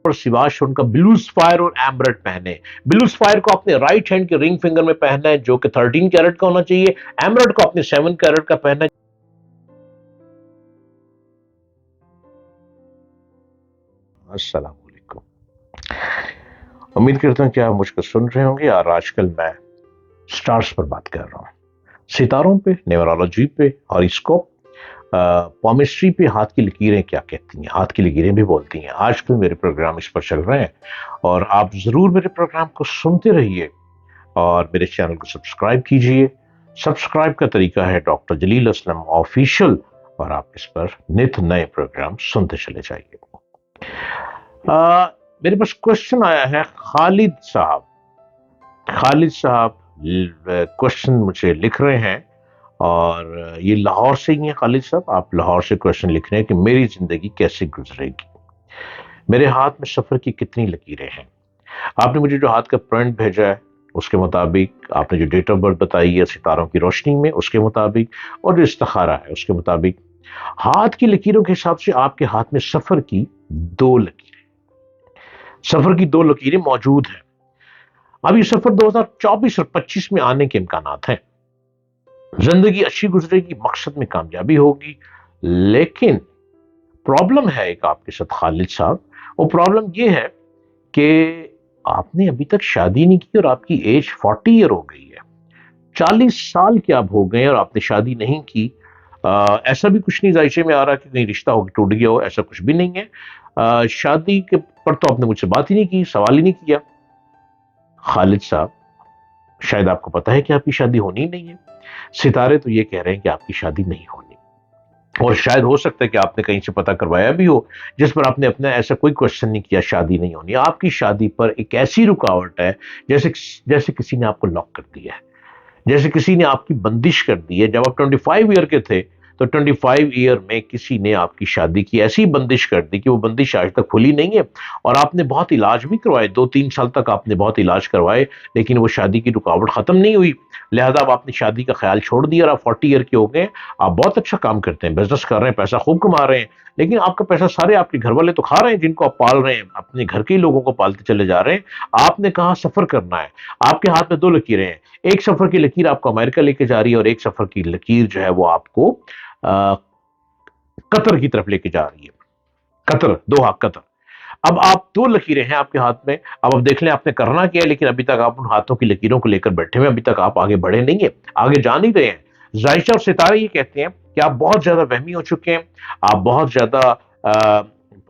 پر سوا سے ان کا بلو سفائر اور ایمبرٹ پہنے. بلو سفائر کو اپنے رائٹ ہینڈ کے رنگ فنگر میں پہننا ہے جو کہ 13 کیرٹ کا ہونا چاہیے. ایمبرٹ کو اپنے 7 کیرٹ کا پہننا ہے. السلام علیکم. امید کرتا ہوں کہ آپ مجھ کو سن رہے ہوں گے. اور آج کل میں سٹارز پر بات کر رہا ہوں, ستاروں پہ, نیورولوجی پہ, ہاروسکوپ, پامسٹری پہ. ہاتھ کی لکیریں کیا کہتی ہیں, ہاتھ کی لکیریں بھی بولتی ہیں. آج کل میرے پروگرام اس پر چل رہے ہیں اور آپ ضرور میرے پروگرام کو سنتے رہیے اور میرے چینل کو سبسکرائب کیجئے. سبسکرائب کا طریقہ ہے ڈاکٹر جلیل اسلم آفیشل, اور آپ اس پر نت نئے پروگرام سنتے چلے جائیے. میرے پاس کوشچن آیا ہے خالد صاحب کوشچن مجھے لکھ رہے ہیں, اور یہ لاہور سے ہی ہیں. خالد صاحب, آپ لاہور سے کوشچن لکھ رہے ہیں کہ میری زندگی کیسے گزرے گی, میرے ہاتھ میں سفر کی کتنی لکیریں ہیں. آپ نے مجھے جو ہاتھ کا پرنٹ بھیجا ہے اس کے مطابق, آپ نے جو ڈیٹ آف برتھ بتائی ہے ستاروں کی روشنی میں اس کے مطابق, اور جو استخارہ ہے اس کے مطابق, ہاتھ کی لکیروں کے حساب سے آپ کے ہاتھ میں سفر کی 2 لکیریں موجود ہیں. اب یہ سفر 2024 اور 25 میں آنے کے امکانات ہیں. زندگی اچھی گزرے گی, مقصد میں کامیابی ہوگی. لیکن پرابلم ہے ایک آپ کے ساتھ خالد صاحب. وہ پرابلم یہ ہے کہ آپ نے ابھی تک شادی نہیں کی اور آپ کی ایج 40 ایئر ہو گئی ہے. 40 سال کے آپ ہو گئے اور آپ نے شادی نہیں کی. ایسا بھی کچھ نہیں ذائچے میں آ رہا کہ کہیں رشتہ ہو ٹوٹ گیا ہو, ایسا کچھ بھی نہیں ہے. شادی کے پر تو آپ نے مجھ سے بات ہی نہیں کی, سوال ہی نہیں کیا. خالد صاحب, شاید آپ کو پتا ہے کہ آپ کی شادی ہونی نہیں ہے. ستارے تو یہ کہہ رہے ہیں کہ آپ کی شادی نہیں ہونی, اور شاید ہو سکتا ہے کہ آپ نے کہیں سے پتہ کروایا بھی ہو جس پر آپ نے اپنا ایسا کوئی کوشچن نہیں کیا شادی نہیں ہونی. آپ کی شادی پر ایک ایسی رکاوٹ ہے جیسے کسی نے آپ کو لاک کر دیا ہے, جیسے کسی نے آپ کی بندش کر دی ہے. جب آپ 25 ایئر کے تھے تو 25 ایئر میں کسی نے آپ کی شادی کی ایسی بندش کر دی کہ وہ بندش آج تک کھلی نہیں ہے. اور آپ نے بہت علاج بھی کروائے, 2-3 سال تک آپ نے بہت علاج کروائے, لیکن وہ شادی کی رکاوٹ ختم نہیں ہوئی. لہذا اب آپ نے شادی کا خیال چھوڑ دیا اور آپ 40 ایئر کے ہو گئے. آپ بہت اچھا کام کرتے ہیں, بزنس کر رہے ہیں, پیسہ خوب کما رہے ہیں, لیکن آپ کا پیسہ سارے آپ کے گھر والے تو کھا رہے ہیں جن کو آپ پال رہے ہیں, اپنے گھر کے لوگوں کو پالتے چلے جا رہے ہیں. آپ نے کہا سفر کرنا ہے. آپ کے ہاتھ میں 2 لکیریں ہیں. ایک سفر کی لکیر آپ کو امریکہ لے کے جا رہی ہے, اور ایک سفر کی لکیر جو ہے وہ آپ کو قطر کی طرف لے کے جا رہی ہے. قطر, دوحہ قطر. اب آپ 2 لکیریں ہیں آپ کے ہاتھ میں. اب دیکھ لیں آپ نے کرنا کیا ہے, لیکن ابھی تک آپ ان ہاتھوں کی لکیروں کو لے کر بیٹھے ہوئے, ابھی تک آپ آگے بڑھے نہیں ہیں, آگے جا نہیں رہے ہیں. ذائچہ اور ستارے یہ کہتے ہیں کہ آپ بہت زیادہ وہمی ہو چکے ہیں, آپ بہت زیادہ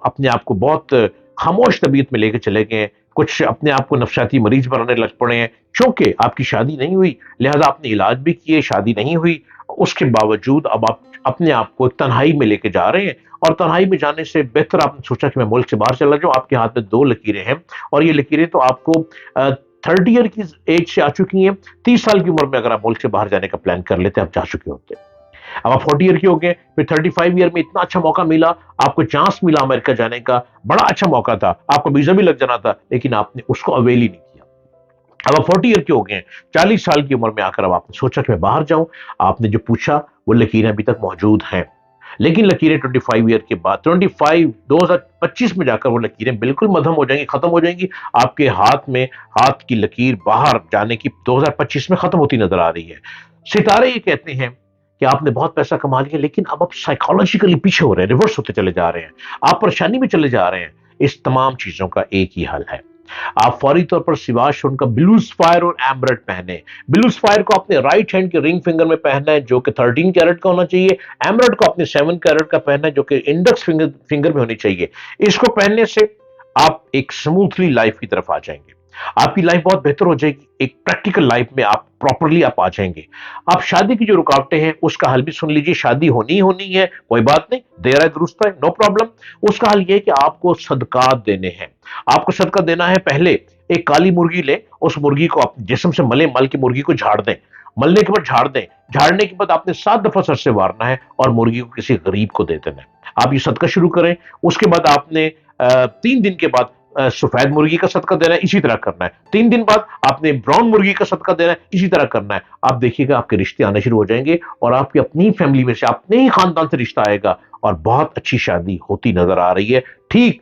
اپنے آپ کو بہت خاموش طبیعت میں لے کے چلے گئے ہیں, کچھ اپنے آپ کو نفسیاتی مریض بنانے لگ پڑے ہیں. چونکہ آپ کی شادی نہیں ہوئی لہذا آپ نے علاج بھی کیے, شادی نہیں ہوئی, اس کے باوجود اب آپ اپنے آپ کو ایک تنہائی میں لے کے جا رہے ہیں. اور تنہائی میں جانے سے بہتر آپ نے سوچا کہ میں ملک سے باہر چلا جاؤں. آپ کے ہاتھ میں 2 لکیریں ہیں, اور یہ لکیریں تو آپ کو 30 ایئر کی ایج سے آ چکی ہیں. 30 سال کی عمر میں اگر آپ ملک سے باہر جانے کا پلان کر لیتے آپ جا چکے ہوتے. اب آپ 40 ایئر کے ہو گئے, پھر 35 ایئر میں اتنا اچھا موقع ملا, آپ کو چانس ملا امریکہ جانے کا, بڑا اچھا موقع تھا, آپ کو ویزا بھی لگ جانا تھا, لیکن آپ نے اس کو اویل ہی نہیں کیا. اب آپ 40 ایئر کے ہو گئے ہیں, 40 سال کی عمر میں آ کر اب آپ نے سوچا کہ میں باہر جاؤں. آپ نے جو پوچھا وہ لکیریں ابھی تک موجود ہیں, لیکن لکیریں 25 ایئر کے بعد 2025 میں جا کر وہ لکیریں بالکل مدھم ہو جائیں گی, ختم ہو جائیں گی. آپ کے ہاتھ میں ہاتھ کی لکیر باہر جانے کی 2025 میں ختم ہوتی نظر آ رہی ہے. ستارے یہ کہتے ہیں کہ آپ نے بہت پیسہ کما لیا, لیکن اب آپ سائیکالوجیکلی پیچھے ہو رہے ہیں, ریورس ہوتے چلے جا رہے ہیں, آپ پریشانی میں چلے جا رہے ہیں. اس تمام چیزوں کا ایک ہی حل ہے, آپ فوری طور پر سوا سے ان کا بلو سفائر اور ایمبرٹ پہنے. بلو سفائر کو اپنے رائٹ ہینڈ کے رنگ فنگر میں پہننا ہے جو کہ 13 کیرٹ کا ہونا چاہیے. ایمبرٹ کو اپنے 7 کیرٹ کا پہننا ہے جو کہ انڈیکس فنگر میں ہونی چاہیے. اس کو پہننے سے آپ ایک سموتھلی لائف کی طرف آ جائیں گے, آپ کی لائف بہت بہتر ہو جائے گی. ایک پریکٹیکل لائف میں آپ پراپرلی آپ آ جائیں گے. آپ شادی کی جو رکاوٹیں ہیں اس کا حل بھی سن لیجیے. شادی ہونی ہے, کوئی بات نہیں, دیر ہے درست ہے, نو پرابلم. اس کا حل یہ ہے کہ آپ کو صدقات دینے ہیں. آپ کو صدقہ دینا ہے. پہلے ایک کالی مرغی لیں, اس مرغی کو اپنے جسم سے ملیں, مل کے مرغی کو جھاڑ دیں, ملنے کے بعد جھاڑ دیں. جھاڑنے کے بعد آپ نے 7 دفعہ سر سے وارنا ہے اور مرغی کو کسی غریب کو دے دینا ہے. آپ یہ صدقہ شروع کریں. اس کے بعد آپ نے 3 دن کے بعد سفید مرغی کا صدقہ دینا ہے, اسی طرح کرنا ہے. 3 دن بعد آپ نے براؤن مرغی کا صدقہ دینا ہے, اسی طرح کرنا ہے. آپ دیکھیے گا آپ کے رشتے آنے شروع ہو جائیں گے, اور آپ کی اپنی فیملی میں سے, اپنے ہی خاندان سے رشتہ آئے گا, اور بہت اچھی شادی ہوتی نظر آ رہی ہے. ٹھیک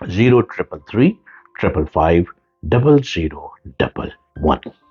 0333 555 0011।